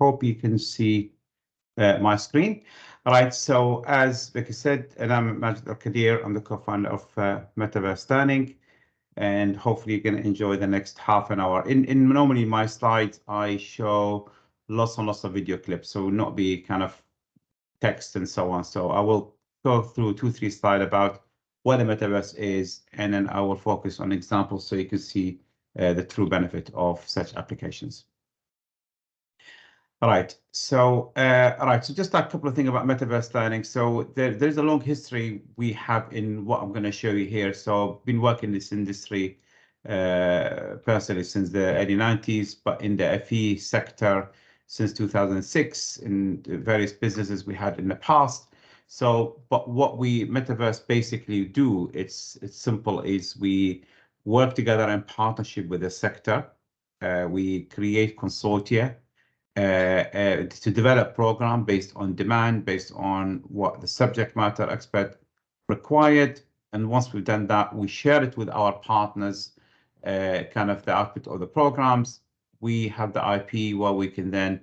hope you can see my screen. All right, so as Becky said, and I'm Majid Al-Kadir, I'm the co-founder of Metaverse Learning, and hopefully you're going to enjoy the next half an hour. Normally my slides, I show lots and lots of video clips, so it will not be kind of text and so on. So I will go through 2-3 slides about what the metaverse is, and then I will focus on examples so you can see the true benefit of such applications. All right, so so just a couple of things about metaverse learning. So there's a long history we have in what I'm going to show you here. So I've been working in this industry personally since the early 90s, but in the FE sector since 2006 in various businesses we had in the past. So, but what we metaverse basically do, it's simple, is we work together in partnership with the sector. We create consortia to develop program based on demand, based on what the subject matter expert required. And once we've done that, we share it with our partners, kind of the output of the programs. We have the IP where we can then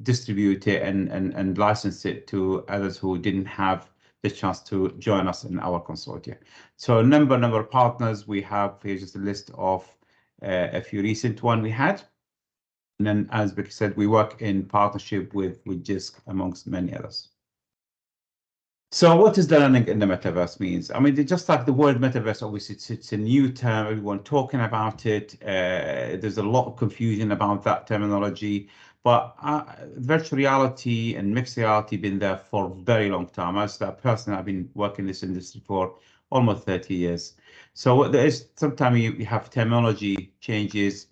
distribute it and license it to others who didn't have the chance to join us in our consortia. So a number of partners we have. Here's just a list of a few recent one we had. And then, as Becky said, we work in partnership with JISC, amongst many others. So what is the learning in the metaverse means? I mean, just like the word metaverse, obviously it's a new term, everyone talking about it. There's a lot of confusion about that terminology, but virtual reality and mixed reality been there for a very long time. As that person, I've been working in this industry for almost 30 years. So there is sometimes you have terminology changes,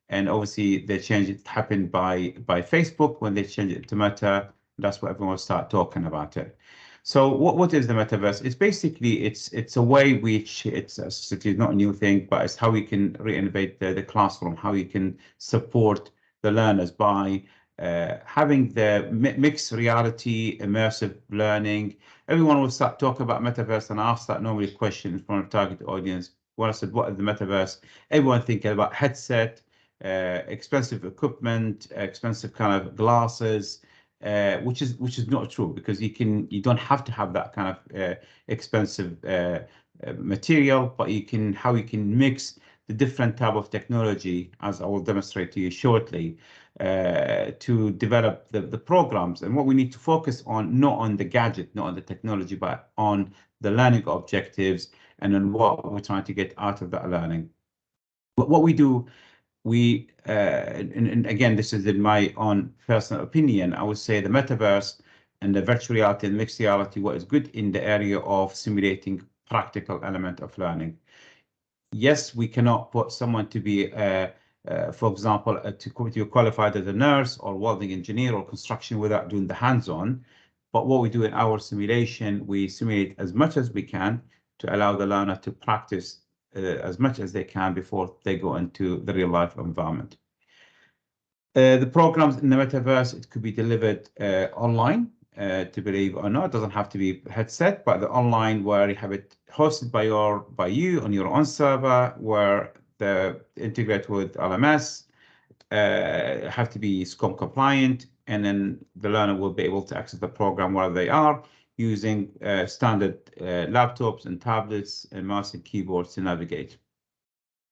and obviously the change happened by Facebook when they changed it to Meta. That's what everyone will start talking about it. So what is the metaverse? It's basically, it's a way which it's not a new thing, but it's how we can reinnovate the classroom, how you can support the learners by having the mixed reality, immersive learning. Everyone will start talking about metaverse, and I ask that normally question from a target audience. When I said, what is the metaverse? Everyone thinking about headset, expensive equipment, expensive kind of glasses, which is not true, because you don't have to have that kind of expensive material, but how you can mix the different type of technology, as I will demonstrate to you shortly, to develop the programs. And what we need to focus on, not on the gadget, not on the technology, but on the learning objectives and on what we're trying to get out of that learning. But what we do, and again, this is in my own personal opinion, I would say the metaverse and the virtual reality and mixed reality, what is good in the area of simulating practical element of learning. Yes, we cannot put someone to be, for example, to be qualified as a nurse or welding engineer or construction without doing the hands-on. But what we do in our simulation, we simulate as much as we can to allow the learner to practice as much as they can before they go into the real life environment. The programs in the metaverse, it could be delivered online, to believe or not. It doesn't have to be headset, but the online, where you have it hosted by you on your own server, where the integrate with LMS, have to be SCORM compliant, and then the learner will be able to access the program where they are, using standard laptops and tablets and mouse and keyboards to navigate.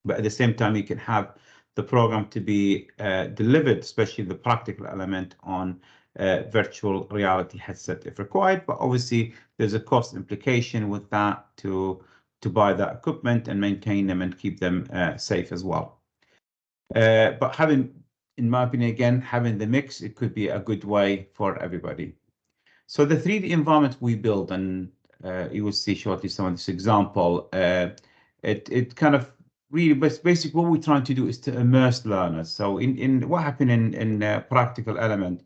But at the same time, you can have the program to be delivered, especially the practical element, on virtual reality headset if required. But obviously, there's a cost implication with that to buy that equipment and maintain them and keep them safe as well. But in my opinion, again, having the mix, it could be a good way for everybody. So the 3D environment we build, and you will see shortly some of this example, it kind of really, basically what we're trying to do is to immerse learners. So in what happened in practical element,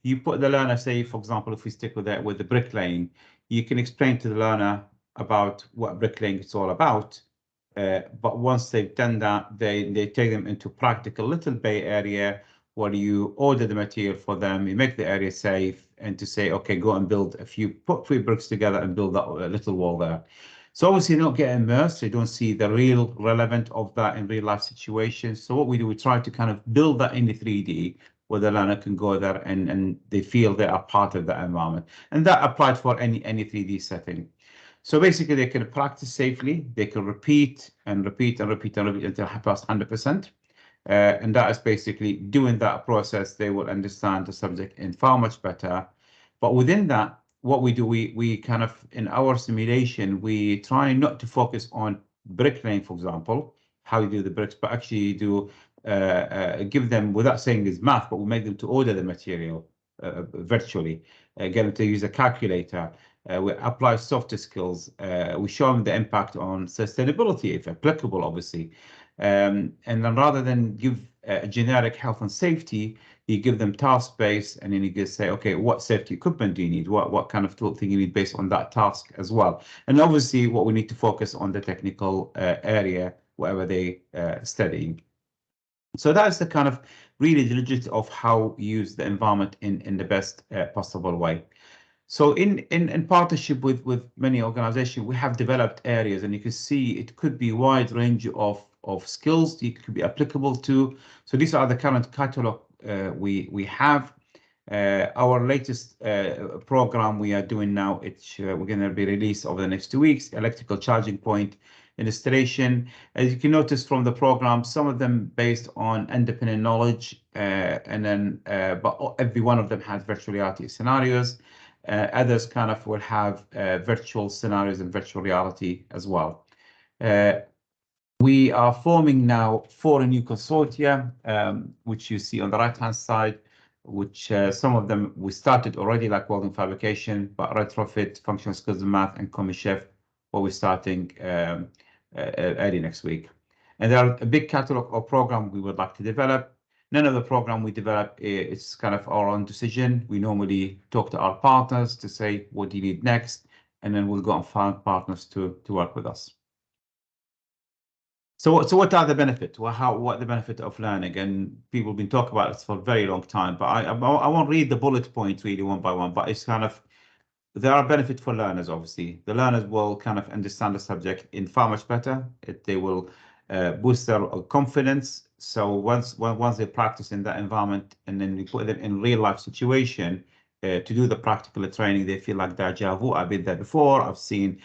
you put the learner, say, for example, if we stick with the bricklaying, you can explain to the learner about what bricklaying is all about. But once they've done that, they take them into practical little bay area where you order the material for them, you make the area safe, and to say, okay, go and put 3 bricks together and build that little wall there. So obviously they don't get immersed, they don't see the real relevant of that in real life situations. So what we do, we try to kind of build that in the 3D where the learner can go there and they feel they are part of the environment. And that applied for any 3D setting. So basically, they can practice safely. They can repeat and repeat and repeat and repeat until past 100%. And that is basically doing that process. They will understand the subject in far much better. But within that, what we do, we kind of, in our simulation, we try not to focus on bricklaying, for example, how you do the bricks, but actually do give them, without saying it's math, but we make them to order the material virtually, get them to use a calculator. We apply softer skills. We show them the impact on sustainability, if applicable, obviously. And then rather than give a generic health and safety, you give them task-based, and then you just say, okay, what safety equipment do you need? What kind of tool thing you need based on that task as well? And obviously, what we need to focus on the technical area, whatever they studying. So that's the kind of really legit of how you use the environment in the best possible way. So in partnership with many organizations, we have developed areas, and you can see it could be a wide range of skills it could be applicable to. So these are the current catalog we have. Our latest program we are doing now, we're going to be released over the next 2 weeks, electrical charging point installation. As you can notice from the program, some of them based on independent knowledge, and then but every one of them has virtual reality scenarios. Others kind of will have virtual scenarios and virtual reality as well. We are forming now 4 new consortia, which you see on the right-hand side, which some of them we started already, like welding fabrication, but retrofit, functional skills in math, and CommiChef, what we're starting early next week. And there are a big catalog of program we would like to develop. None of the program we develop is kind of our own decision. We normally talk to our partners to say, what do you need next? And then we'll go and find partners to work with us. So what are the benefits? What the benefit of learning? And people have been talking about this for a very long time, but I won't read the bullet points really one by one, but it's kind of, there are benefits for learners, obviously. The learners will kind of understand the subject in far much better. They will boost their confidence. So once they practice in that environment, and then we put them in real life situation to do the practical training, they feel like deja vu. I've been there before. I've seen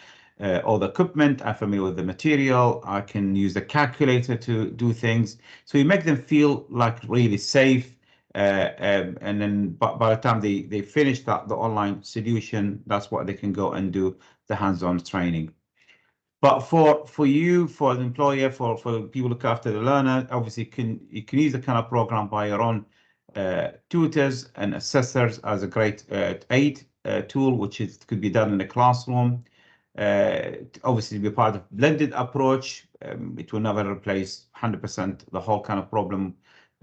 all the equipment. I'm familiar with the material. I can use the calculator to do things. So you make them feel like really safe. And then by the time they finish the online solution, that's what they can go and do the hands-on training. But for you, for the employer, for people who look after the learner, obviously you can use the kind of program by your own tutors and assessors as a great aid tool, which could be done in the classroom. Obviously, be part of blended approach. It will never replace 100% the whole kind of problem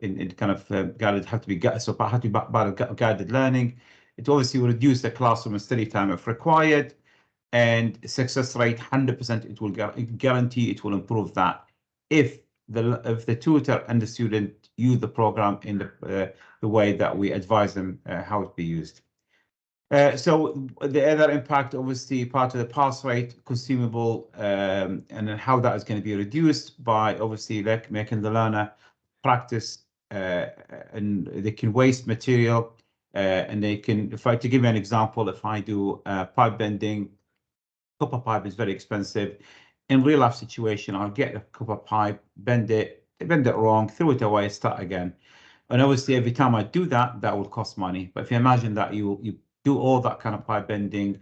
in kind of guided, have to be guided learning. It obviously will reduce the classroom study time if required, and success rate 100%. It will guarantee it will improve that if the tutor and the student use the program in the way that we advise them how it be used. So the other impact, obviously, part of the pass rate, consumable, and then how that is going to be reduced by obviously like making the learner practice, and they can waste material, and they can, to give you an example, if I do pipe bending, copper pipe is very expensive. In real life situation, I'll get a copper pipe, bend it wrong, throw it away, start again. And obviously, every time I do that, that will cost money. But if you imagine that you do all that kind of pipe bending,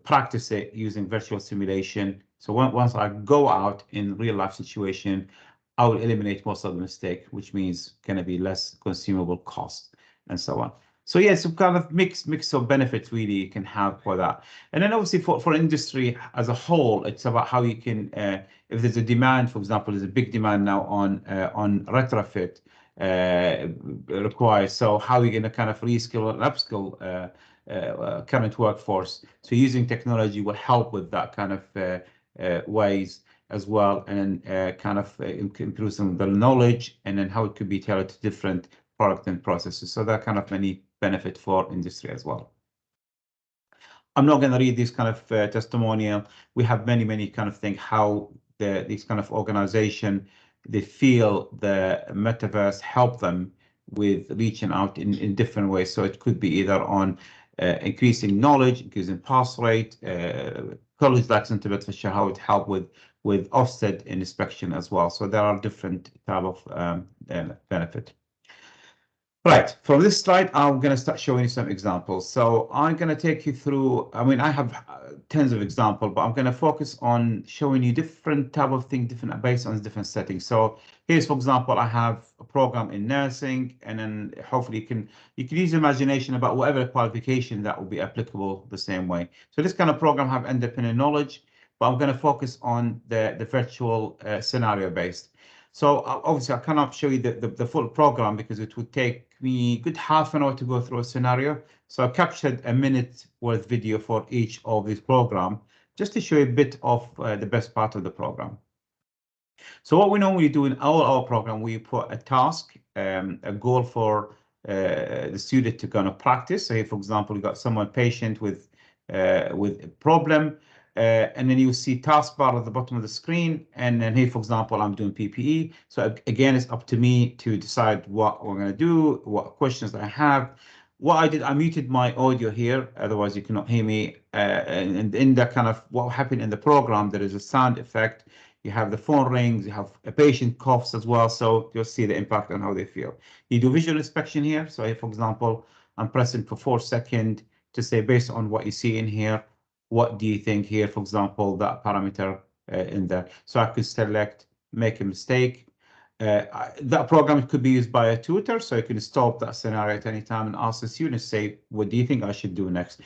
practice it using virtual simulation. So once I go out in real life situation, I will eliminate most of the mistake, which means going to be less consumable cost and so on. So yeah, some kind of mix of benefits really you can have for that. And then obviously for industry as a whole, it's about how you can, if there's a demand, for example, there's a big demand now on retrofit required. So how are you going to kind of reskill and upskill current workforce? So using technology will help with that kind of ways as well, and kind of improve some of the knowledge, and then how it could be tailored to different product and processes. So that kind of many benefit for industry as well. I'm not going to read this kind of testimonial. We have many kind of things how these kind of organization, they feel the metaverse help them with reaching out in different ways. So it could be either on increasing knowledge, increasing pass rate, college like Center Fisher, how it help with offset inspection as well. So there are different type of benefit. Right, from this slide, I'm going to start showing you some examples. So I'm going to take you through, I mean, I have tons of examples, but I'm going to focus on showing you different type of things, different based on different settings. So here's, for example, I have a program in nursing, and then hopefully you can use imagination about whatever qualification that will be applicable the same way. So this kind of program have independent knowledge, but I'm going to focus on the virtual scenario based. So obviously I cannot show you the full program because it would take me a good half an hour to go through a scenario. So I captured a minute worth video for each of these program, just to show you a bit of the best part of the program. So what we normally do in our program, we put a task, a goal for the student to kind of practice. Say, for example, you got someone patient with a problem, and then you see taskbar at the bottom of the screen. And then here, for example, I'm doing PPE. So again, it's up to me to decide what we're going to do, what questions I have. What I did, I muted my audio here, otherwise you cannot hear me. And in that kind of what happened in the program, there is a sound effect. You have the phone rings, you have a patient coughs as well. So you'll see the impact on how they feel. You do visual inspection here. So if, for example, I'm pressing for 4 seconds to say, based on what you see in here, what do you think here, for example, that parameter in there. So I could select, make a mistake. That program could be used by a tutor. So you can stop that scenario at any time and ask the student, say, what do you think I should do next?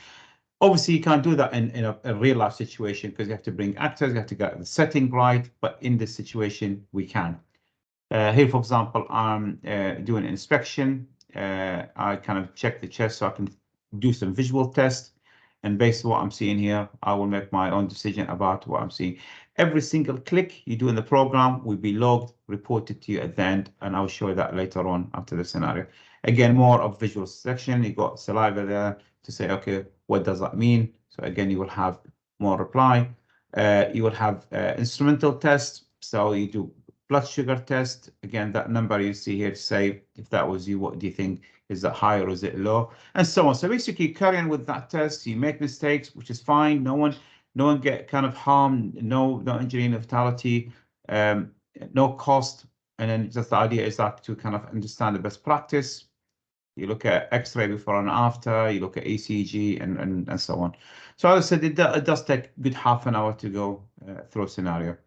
Obviously, you can't do that in a real life situation because you have to bring actors, you have to get the setting right. But in this situation, we can. Here, for example, I'm doing an inspection. I kind of check the chest so I can do some visual tests. And based on what I'm seeing here, I will make my own decision about what I'm seeing. Every single click you do in the program will be logged, reported to you at the end, and I'll show you that later on after the scenario. Again, more of visual section. You got saliva there to say, okay, what does that mean? So again, you will have more reply. You will have instrumental tests. So you do blood sugar test. Again, that number you see here to say, if that was you, what do you think? Is that high or is it low? And so on. So basically carry on with that test. You make mistakes, which is fine. No one get kind of harmed, no injury, no fatality, no cost. And then just the idea is that to kind of understand the best practice. You look at X-ray before and after, you look at ECG and so on. So as I said, it does take a good half an hour to go through a scenario.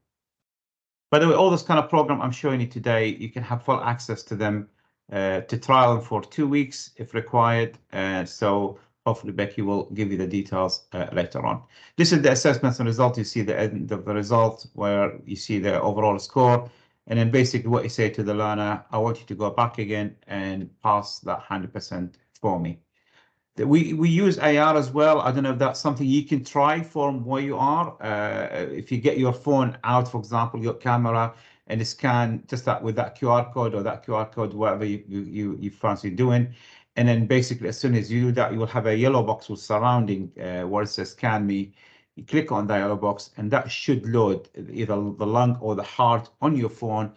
By the way, all this kind of program I'm showing you today, you can have full access to them to trial them for 2 weeks if required. So hopefully Becky will give you the details later on. This is the assessments and result. You see the end of the result where you see the overall score. And then basically what you say to the learner, I want you to go back again and pass that 100% for me. We use AR as well. I don't know if that's something you can try from where you are. If you get your phone out, for example, your camera, and scan just that with that QR code or that QR code, whatever you fancy doing. And then basically, as soon as you do that, you will have a yellow box with surrounding where it says scan me. You click on the yellow box, and that should load either the lung or the heart on your phone,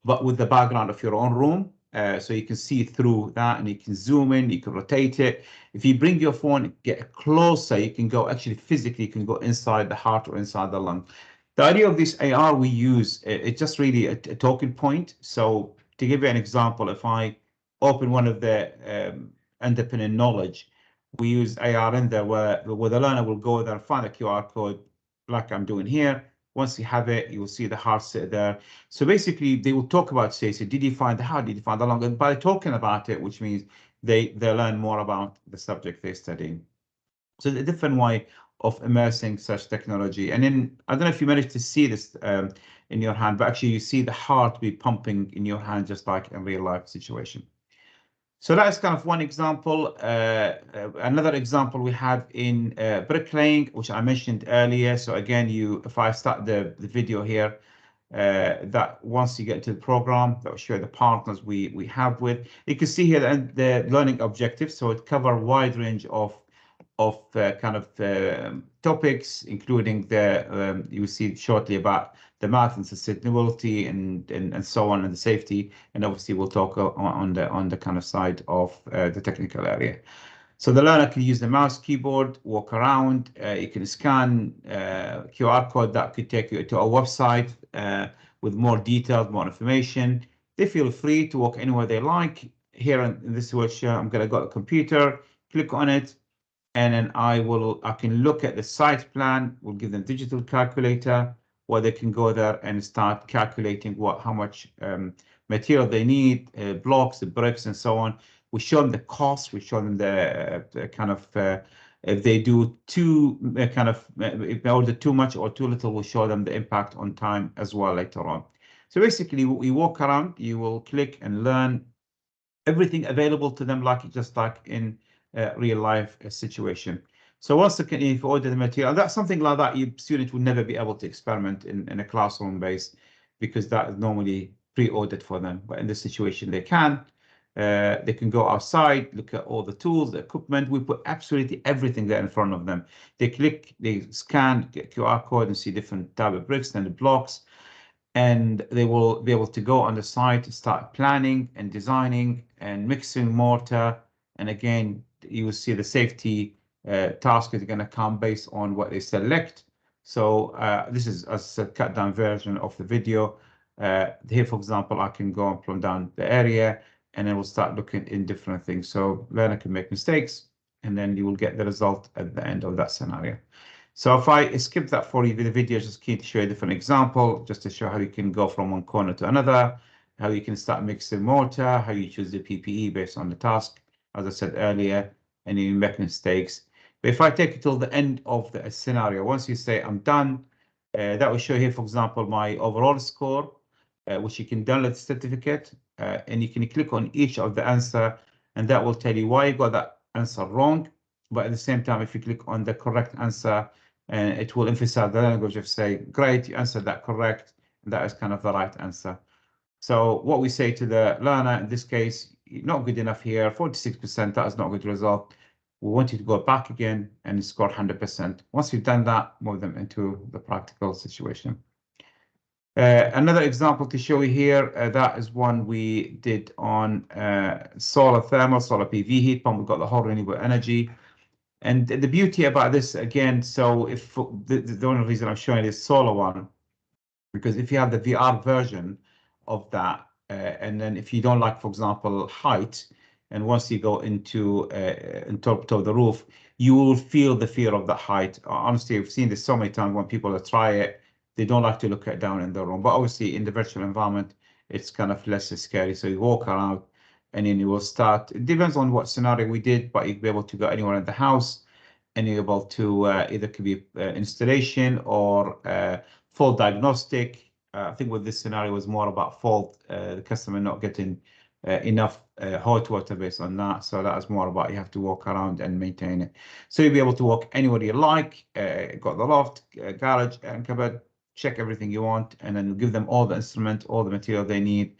but with the background of your own room. So you can see through that, and you can zoom in, you can rotate it. If you bring your phone, get closer, you can go actually physically, you can go inside the heart or inside the lung. The idea of this AR we use, it's just really a talking point. So to give you an example, if I open one of the independent knowledge, we use AR in there where the learner will go there and find a QR code like I'm doing here. Once you have it, you will see the heart sit there. So basically, they will talk about, say, did you find the heart? Did you find the lung? And by talking about it, which means they learn more about the subject they're studying. So a different way of immersing such technology. And then, I don't know if you managed to see this in your hand, but actually you see the heart be pumping in your hand, just like in real life situation. So that's kind of one example. Another example we have in bricklaying, which I mentioned earlier. So again, if I start the video here, that once you get into the program, that will show the partners we have with. You can see here the learning objectives. So it covers a wide range of kind of topics, including the you will see shortly about the math and sustainability and so on, and the safety, and obviously we'll talk on the kind of side of the technical area. So the learner can use the mouse keyboard, walk around. You can scan QR code that could take you to a website with more details, more information. They feel free to walk anywhere they like. Here in this switch, I'm going to go to the computer, click on it, and then I can look at the site plan. We'll give them digital calculator where they can go there and start calculating how much material they need, blocks, the bricks, and so on. We show them the cost. We show them the kind of if they do if they order too much or too little, we'll show them the impact on time as well later on. So basically, we walk around. You will click and learn everything available to them, just like in real life situation. So once if you order the material, that's something like that, your student will never be able to experiment in a classroom base, because that is normally pre-ordered for them. But in this situation, they can. They can go outside, look at all the tools, the equipment. We put absolutely everything there in front of them. They click, they scan, get QR code, and see different type of bricks and the blocks. And they will be able to go on the site, start planning and designing and mixing mortar. And again, you will see the safety task is going to come based on what they select. So this is a cut down version of the video. Here, for example, I can go and plumb down the area, and then we'll start looking in different things. So learner can make mistakes, and then you will get the result at the end of that scenario. So if I skip that for you, the video is just keen to show you a different example, just to show how you can go from one corner to another, how you can start mixing mortar, how you choose the PPE based on the task, as I said earlier, and you make mistakes. But if I take it till the end of the scenario, once you say I'm done, that will show here, for example, my overall score, which you can download the certificate, and you can click on each of the answer, and that will tell you why you got that answer wrong. But at the same time, if you click on the correct answer, and it will emphasize the language of say, great, you answered that correct, and that is kind of the right answer. So what we say to the learner, in this case, not good enough here, 46%, that is not a good result. We want you to go back again and score 100%. Once you've done that, move them into the practical situation. Another example to show you here, that is one we did on solar thermal, solar PV heat pump. We've got the whole renewable energy. And the beauty about this, again, so if the only reason I'm showing this solar one, because if you have the VR version of that, and then if you don't like, for example, height, and once you go into top of the roof, you will feel the fear of the height. Honestly, I've seen this so many times when people try it, they don't like to look at down in the room. But obviously, in the virtual environment, it's kind of less scary. So you walk around, and then you will start. It depends on what scenario we did, but you'll be able to go anywhere in the house, and you're able to either could be installation or fault diagnostic. I think with this scenario was more about fault, the customer not getting enough hot water based on that. So that is more about you have to walk around and maintain it. So you'll be able to walk anywhere you like, got the loft, garage, and cupboard, check everything you want, and then give them all the instrument, all the material they need,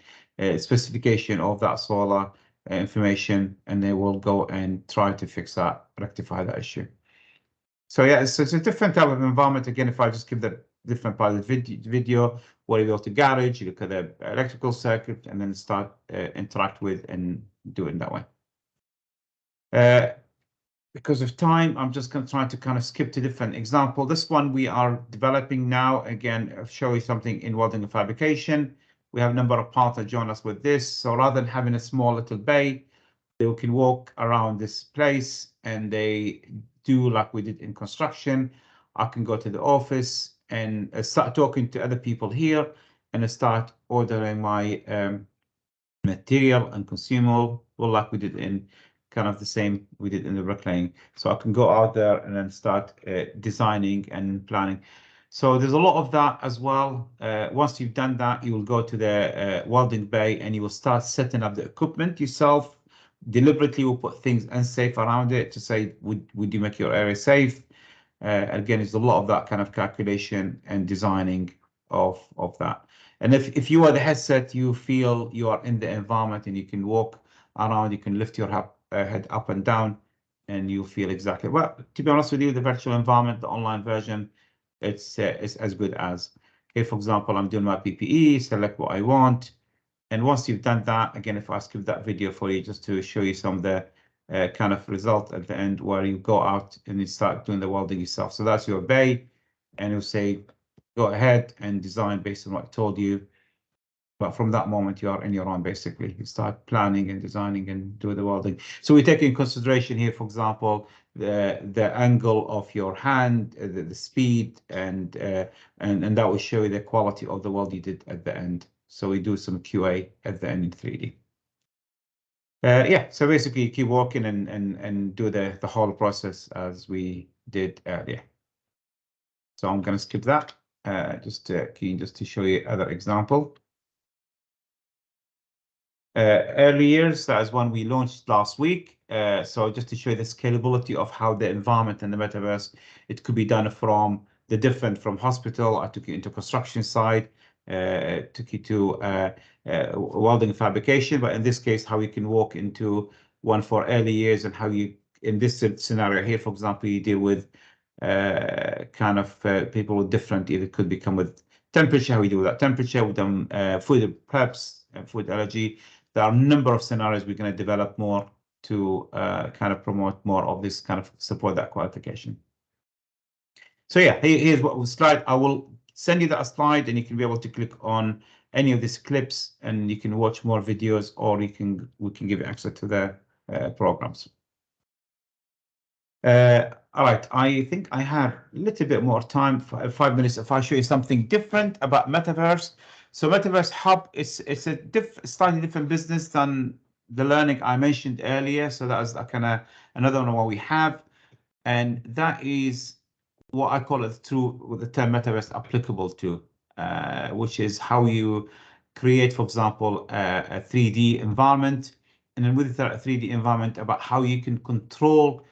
specification of that solar information, and they will go and try to fix that, rectify that issue. So yeah, it's a different type of environment. Again, if I just give the different part of the video, where you go to garage, you look at the electrical circuit, and then start interact with and do it that way. Because of time, I'm just going to try to kind of skip to different example. This one we are developing now. Again, I'll show you something in welding and fabrication. We have a number of partners join us with this. So rather than having a small little bay, they can walk around this place, and they do like we did in construction. I can go to the office and start talking to other people here, and start ordering my material and consumable, like we did in kind of the same we did in the bricklaying. So I can go out there and then start designing and planning. So there's a lot of that as well. Once you've done that, you will go to the welding bay, and you will start setting up the equipment yourself. Deliberately, we'll put things unsafe around it to say, would you make your area safe? Again, there's a lot of that kind of calculation and designing of that. And if you are the headset, you feel you are in the environment and you can walk around, you can lift your head up and down. and you'll feel exactly, well, to be honest with you, the virtual environment, the online version, it's as good as. Here, for example, I'm doing my PPE, select what I want. And once you've done that, again, if I skip that video for you, just to show you some of the kind of result at the end where you go out and you start doing the welding yourself. So that's your bay, and it'll say, go ahead and design based on what I told you. But from that moment, you are in your own, basically. You start planning and designing and do the welding. So we take in consideration here, for example, the angle of your hand, the speed, and that will show you the quality of the weld you did at the end. So we do some QA at the end in 3D. Yeah, so basically you keep working and do the whole process as we did earlier. So I'm going to skip that, just to show you other example. Early years, that is one we launched last week. So just to show you the scalability of how the environment in the metaverse, it could be done from the different, from hospital. I took you into construction side, took you to welding and fabrication, but in this case, how you can walk into one for early years and how you, in this scenario here, for example, you deal with kind of people with different, either could become with temperature, how you deal with that temperature, with them food preps and food allergy. There are a number of scenarios we're going to develop more to kind of promote more of this, kind of support that qualification. So yeah, here's what we'll slide. I will send you that slide and you can be able to click on any of these clips and you can watch more videos, or we can give you access to the programs. All right, I think I have a little bit more time, 5 minutes, if I show you something different about Metaverse. So Metaverse Hub is a slightly different business than the learning I mentioned earlier. So that is kind of another one what we have, and that is what I call it through the term Metaverse applicable to, which is how you create, for example, a 3D environment, and then with that 3D environment, about how you can control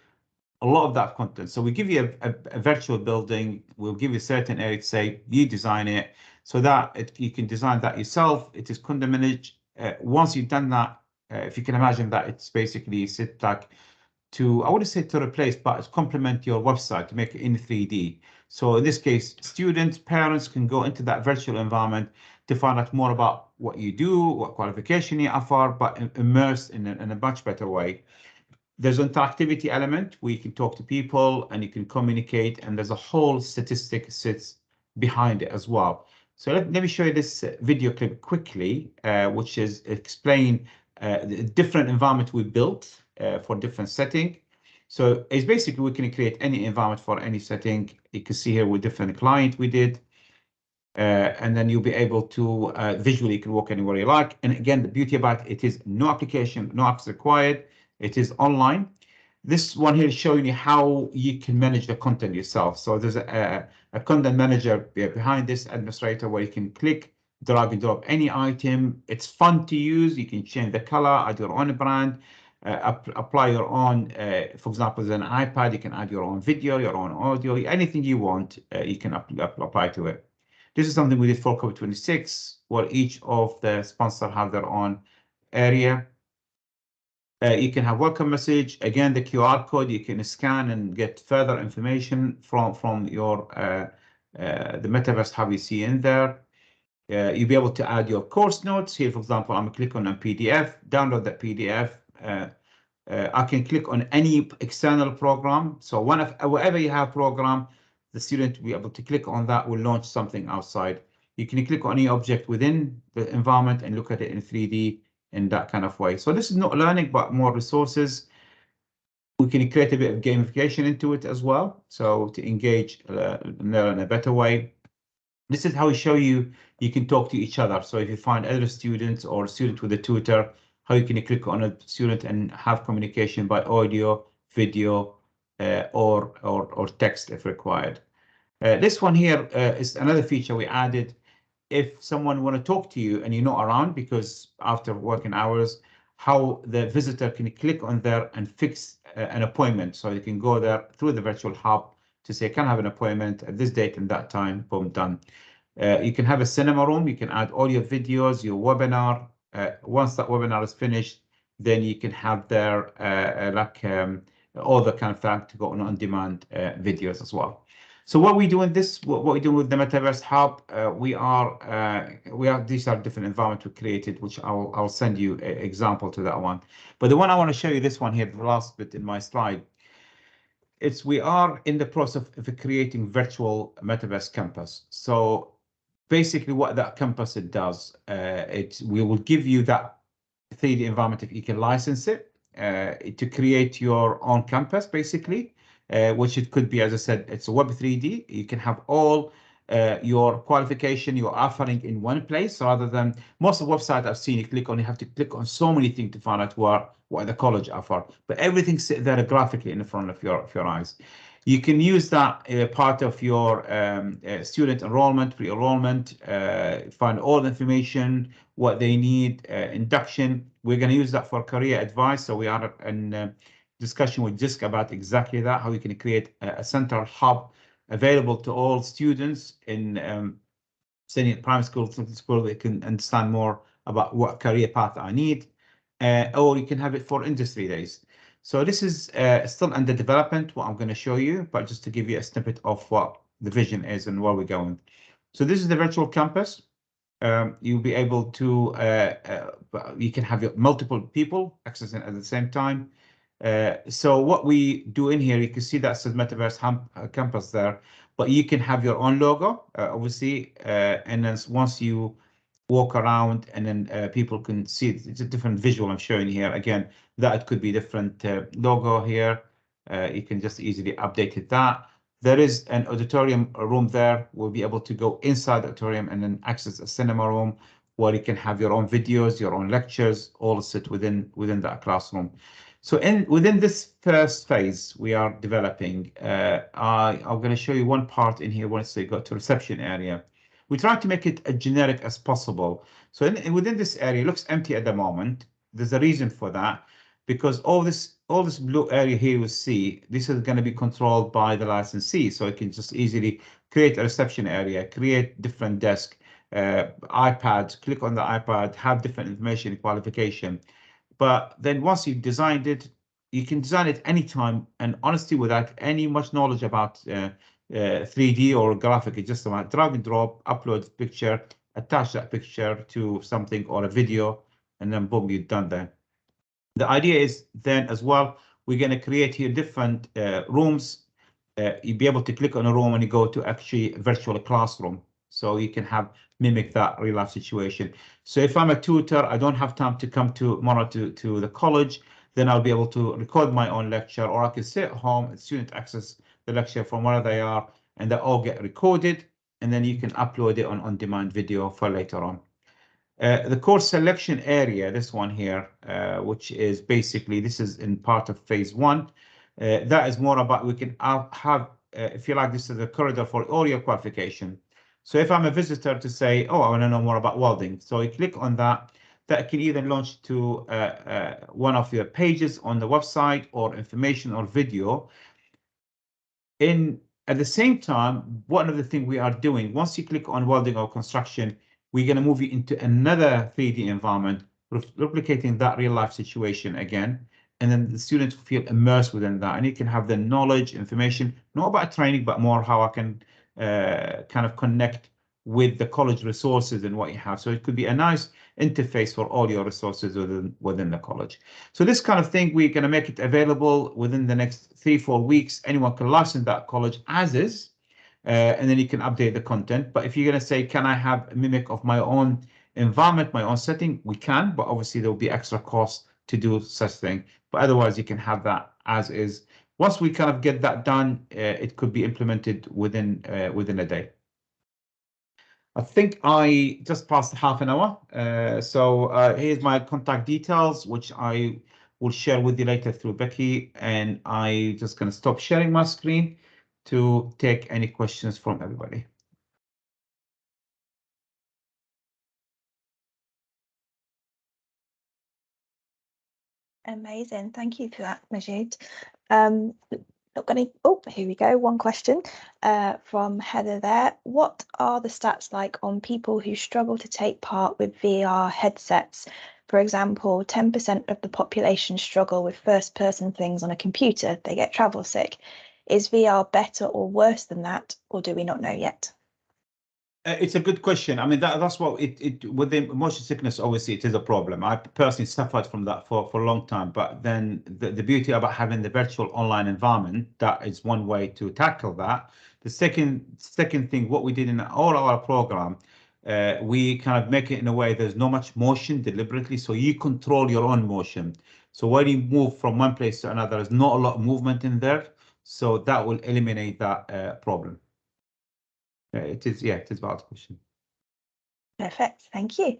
a lot of that content. So we give you a virtual building, we'll give you a certain area to say, you design it, so that you can design that yourself. It is content managed. Once you've done that, if you can imagine that it's basically sit like to, I wouldn't say to replace, but to complement your website to make it in 3D. So in this case, students, parents can go into that virtual environment to find out more about what you do, what qualification you offer, but immersed in a much better way. There's an interactivity element where you can talk to people and you can communicate, and there's a whole statistic sits behind it as well. So let me show you this video clip quickly, which is explain the different environment we built for different setting. So it's basically we can create any environment for any setting. You can see here with different client we did. And then you'll be able to visually, you can walk anywhere you like. And again, the beauty about it is no application, no apps required. It is online. This one here is showing you how you can manage the content yourself. So there's a content manager behind this administrator where you can click, drag and drop any item. It's fun to use. You can change the color, add your own brand, apply your own, for example, there's an iPad, you can add your own video, your own audio, anything you want, you can apply to it. This is something we did for COVID-26, where each of the sponsors have their own area. You can have welcome message. Again, the QR code, you can scan and get further information from your the Metaverse Hub you see in there. You'll be able to add your course notes. Here, for example, I'm going to click on a PDF, download that PDF. I can click on any external program. So wherever you have program, the student will be able to click on that, will launch something outside. You can click on any object within the environment and look at it in 3D in that kind of way. So this is not learning, but more resources. We can create a bit of gamification into it as well. So to engage in a better way. This is how we show you can talk to each other. So if you find other students or a student with a tutor, how you can click on a student and have communication by audio, video, or text if required. This one here is another feature we added. If someone want to talk to you and you're not around because after working hours, how the visitor can click on there and fix an appointment. So you can go there through the virtual hub to say, can I have an appointment at this date and that time, boom, done. You can have a cinema room, you can add all your videos, your webinar. Once that webinar is finished, then you can have there all the kind of fact to go on-demand videos as well. So what we do in this, what we do with the Metaverse Hub, we are these are different environments we created, which I'll send you an example to that one. But the one I want to show you, this one here, the last bit in my slide, we are in the process of creating virtual Metaverse campus. So basically what that campus does, we will give you that 3D environment if you can license it to create your own campus, basically, which it could be, as I said, it's a Web 3D. You can have all your qualification, your offering in one place, rather than most of the websites I've seen, you have to click on so many things to find out what the college offer, but everything's there graphically in front of your eyes. You can use that part of your student enrollment, pre-enrollment, find all the information, what they need, induction. We're going to use that for career advice. So we are in discussion with JISC about exactly that, how we can create a central hub available to all students in studying at primary school, secondary school. They can understand more about what career path I need, or you can have it for industry days. So this is still under development, what I'm going to show you, but just to give you a snippet of what the vision is and where we're going. So this is the virtual campus. You'll be able to, you can have multiple people accessing at the same time. So what we do in here, you can see that says Metaverse Campus there, but you can have your own logo, obviously, and then once you walk around and then people can see it. It's a different visual I'm showing here. Again, that could be different logo here. You can just easily update it that. There is an auditorium room there. We'll be able to go inside the auditorium and then access a cinema room where you can have your own videos, your own lectures, all sit within that classroom. So within this first phase we are developing, I'm going to show you one part in here once they go to reception area. We try to make it as generic as possible. So within this area, it looks empty at the moment. There's a reason for that, because all this blue area here you see, this is going to be controlled by the licensee. So you can just easily create a reception area, create different desk, iPads, click on the iPad, have different information qualification. But then once you've designed it, you can design it anytime, and honestly, without any much knowledge about 3D or graphic, it's just about drag and drop, upload picture, attach that picture to something or a video, and then boom, you're done there. The idea is then as well, we're going to create here different rooms. You'll be able to click on a room and you go to actually a virtual classroom. So you can mimic that real life situation. So if I'm a tutor, I don't have time to come tomorrow to the college, then I'll be able to record my own lecture, or I can sit at home and student access the lecture from where they are, and they all get recorded, and then you can upload it on-demand video for later on. The course selection area, this one here, which is basically, this is in part of phase 1. That is more about, we can have, if you like, this is the corridor for all your qualification. So if I'm a visitor to say, oh, I want to know more about welding, so you click on that, that can either launch to one of your pages on the website, or information or video. At the same time, one of the things we are doing, once you click on welding or construction, we're going to move you into another 3D environment, replicating that real life situation again. And then the students feel immersed within that, and you can have the knowledge, information, not about training, but more how I can kind of connect with the college resources and what you have. So it could be a nice interface for all your resources within the college. So this kind of thing, we're going to make it available within the next 3-4 weeks. Anyone can license that college as is, and then you can update the content. But if you're going to say, can I have a mimic of my own environment, my own setting, we can, but obviously there will be extra costs to do such thing. But otherwise, you can have that as is. Once we kind of get that done, it could be implemented within a day. I think I just passed half an hour. So here's my contact details, which I will share with you later through Becky. And I just going to stop sharing my screen to take any questions from everybody. Amazing. Thank you for that, Majid. Here we go. One question from Heather there. What are the stats like on people who struggle to take part with VR headsets? For example, 10% of the population struggle with first-person things on a computer. They get travel sick. Is VR better or worse than that, or do we not know yet? It's a good question. I mean, that's what with the motion sickness, obviously, it is a problem. I personally suffered from that for a long time. But then the beauty about having the virtual online environment, that is one way to tackle that. The second thing, what we did in all our program, we kind of make it in a way there's not much motion deliberately, so you control your own motion. So when you move from one place to another, there's not a lot of movement in there. So that will eliminate that problem. It is a valid question. Perfect, thank you.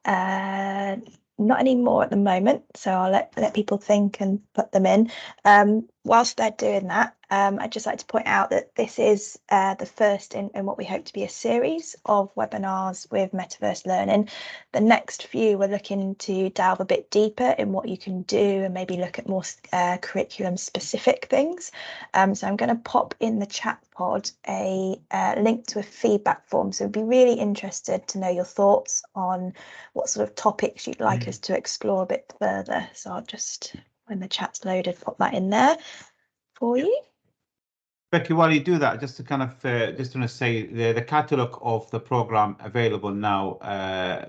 Not any more at the moment, so I'll let people think and put them in. Whilst they're doing that, I'd just like to point out that this is the first in what we hope to be a series of webinars with Metaverse Learning. The next few, we're looking to delve a bit deeper in what you can do and maybe look at more curriculum specific things. So I'm going to pop in the chat pod a link to a feedback form. So I'd be really interested to know your thoughts on what sort of topics you'd like us to explore a bit further. So I'll just, when the chat's loaded, pop that in there for you. Becky, while you do that, just to kind of just want to say the catalog of the program available now.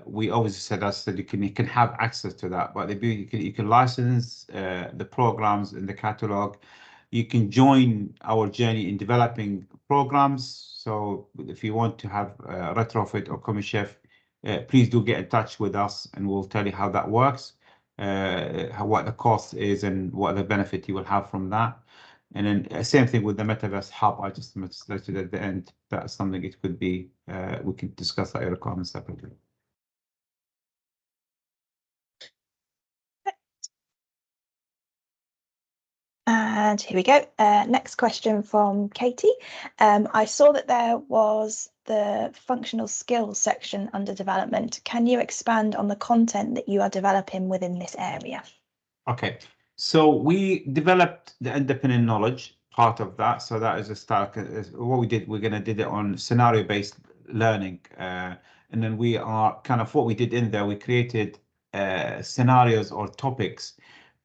We always said that you can have access to that, but you can license the programs in the catalog. You can join our journey in developing programs. So if you want to have retrofit or common chef, please do get in touch with us, and we'll tell you how that works, what the cost is, and what the benefit you will have from that. And then same thing with the Metaverse Hub. I just stated at the end, that's something it could be. We can discuss that requirements separately. And here we go. Next question from Katie. I saw that there was the functional skills section under development. Can you expand on the content that you are developing within this area? Okay, so we developed the independent knowledge part of that. So that is a start. What we did, we're going to did it on scenario-based learning. And then we are kind of what we did in there, we created scenarios or topics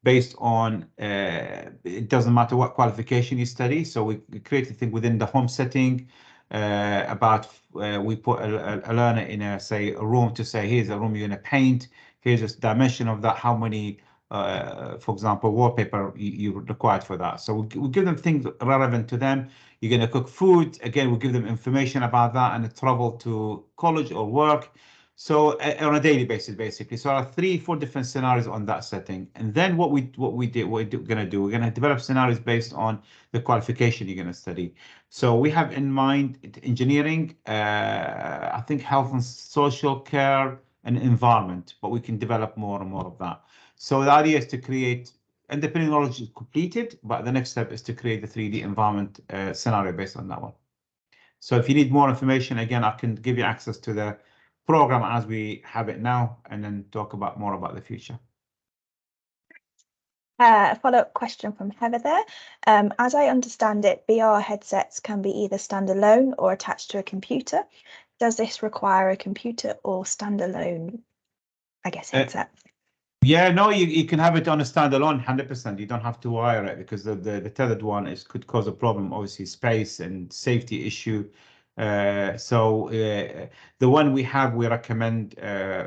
based on, it doesn't matter what qualification you study. So we created a thing within the home setting about, we put a learner in a room to say, here's a room you're going to paint. Here's a dimension of that, how many, for example, wallpaper you required for that. So we give them things relevant to them. You're going to cook food. Again, we give them information about that and travel to college or work. So on a daily basis, basically. So 3-4 different scenarios on that setting. And then what we're going to do, we're going to develop scenarios based on the qualification you're going to study. So we have in mind engineering, I think health and social care and environment, but we can develop more and more of that. So the idea is to create independent knowledge is completed, but the next step is to create the 3D environment scenario based on that one. So if you need more information, again, I can give you access to the program as we have it now, and then talk about more about the future. A follow-up question from Heather there. As I understand it, VR headsets can be either standalone or attached to a computer. Does this require a computer or standalone, I guess, headset? Yeah, no, you can have it on a standalone 100%. You don't have to wire it, because the tethered one could cause a problem, obviously space and safety issue. So the one we have, we recommend,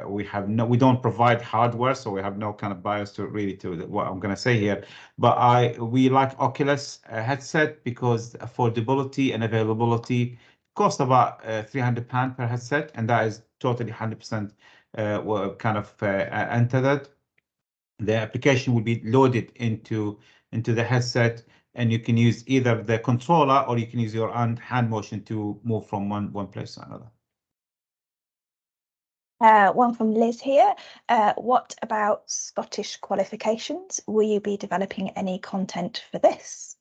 we don't provide hardware, so we have no kind of bias to what I'm going to say here. But we like Oculus headset because affordability and availability cost about £300 per headset, and that is totally 100% kind of untethered. The application will be loaded into the headset, and you can use either the controller or you can use your hand motion to move from one place to another. One from Liz here. What about Scottish qualifications? Will you be developing any content for this?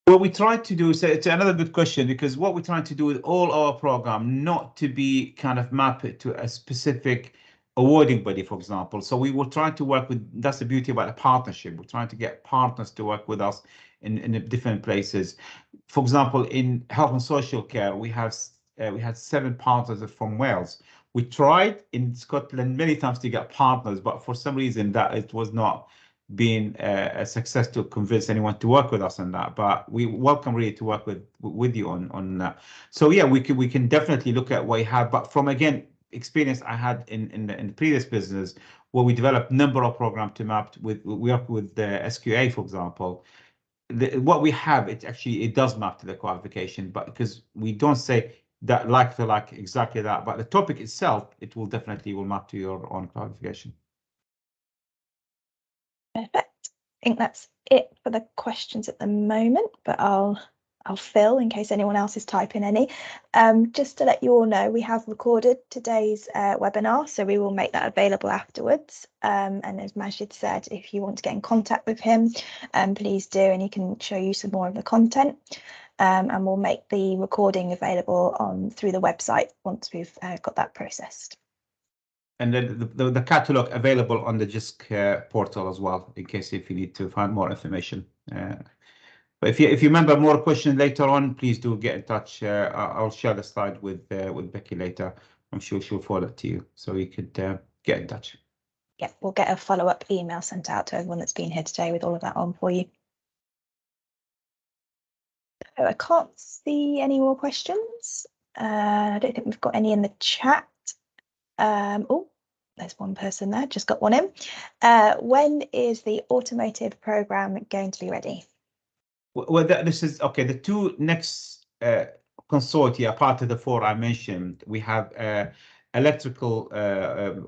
What we try to do, so it's another good question, because what we're trying to do with all our program, not to be kind of map it to a specific awarding body, for example. So we will try to work with, that's the beauty about a partnership. We're trying to get partners to work with us in different places. For example, in health and social care, we had 7 partners from Wales. We tried in Scotland many times to get partners, but for some reason that it was not being a success to convince anyone to work with us on that. But we welcome really to work with you on that. So yeah, we can definitely look at what you have. But from again experience I had in the previous business where we developed number of programs to map with, we work with the SQA, for example. What we have, it does map to the qualification, but because we don't say that like to like exactly that, but the topic itself, it will definitely map to your own qualification. Perfect. I think that's it for the questions at the moment, but I'll fill in case anyone else is typing any. Just to let you all know, we have recorded today's webinar, so we will make that available afterwards. And as Majid said, if you want to get in contact with him, please do, and he can show you some more of the content. And we'll make the recording available through the website once we've got that processed. And then the catalog available on the JISC portal as well, in case if you need to find more information. But if you remember more questions later on, please do get in touch. I'll share the slide with Becky later. I'm sure she'll forward it to you, so you could get in touch. Yeah, we'll get a follow-up email sent out to everyone that's been here today with all of that on for you. So I can't see any more questions. I don't think we've got any in the chat. Oh, there's one person there, just got one in. When is the automotive program going to be ready? Well, this is okay. The two next consortia, part of the four I mentioned, we have electrical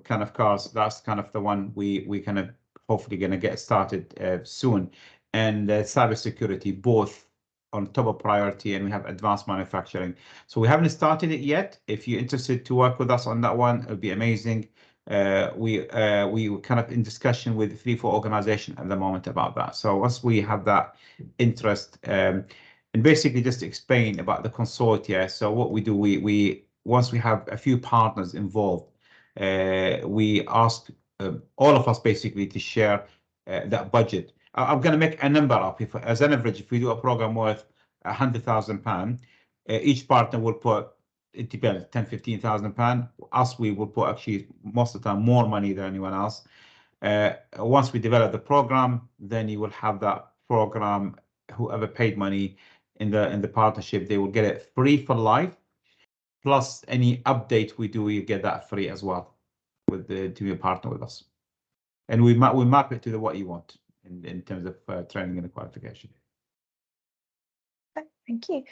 kind of cars. That's kind of the one we kind of hopefully going to get started soon, and cybersecurity, both on top of priority, and we have advanced manufacturing. So we haven't started it yet. If you're interested to work with us on that one, it'll be amazing. We kind of in discussion with 3-4 organizations at the moment about that. So once we have that interest, and basically just explain about the consortia. So what we do, we once we have a few partners involved, we ask all of us basically to share that budget. I'm going to make a number up. If, as an average, if we do a program worth £100,000, each partner will put, it depends, £10,000-15,000. Us, we will put actually most of the time more money than anyone else. Once we develop the program, then you will have that program. Whoever paid money in the partnership, they will get it free for life. Plus any update we do, you get that free as well with to be a partner with us. And we map it to what you want in terms of training and qualification. Thank you.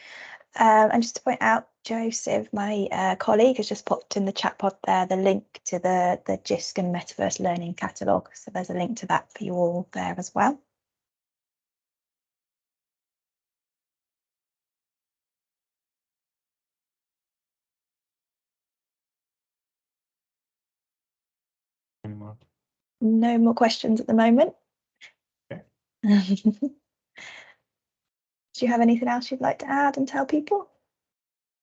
And just to point out, Joseph, my colleague, has just popped in the chat pod there the link to the JISC and Metaverse Learning Catalogue. So there's a link to that for you all there as well. No more questions at the moment. Okay. Do you have anything else you'd like to add and tell people?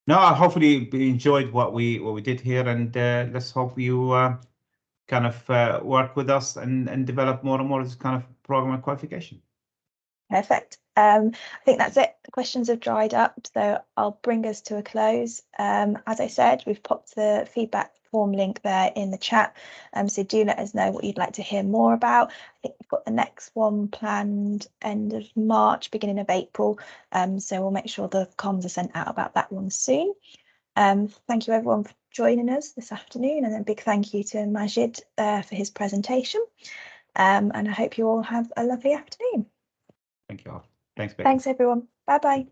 No, hopefully you enjoyed what we did here, and let's hope you kind of work with us and develop more and more this kind of program and qualification. Perfect. I think that's it. The questions have dried up, so I'll bring us to a close. As I said, we've popped the feedback form link there in the chat, so do let us know what you'd like to hear more about. I think we've got the next one planned end of March, beginning of April, so we'll make sure the comms are sent out about that one soon. Thank you everyone for joining us this afternoon, and a big thank you to Majid for his presentation, and I hope you all have a lovely afternoon. Thank you all. Thanks, Becky. Thanks everyone. Bye bye.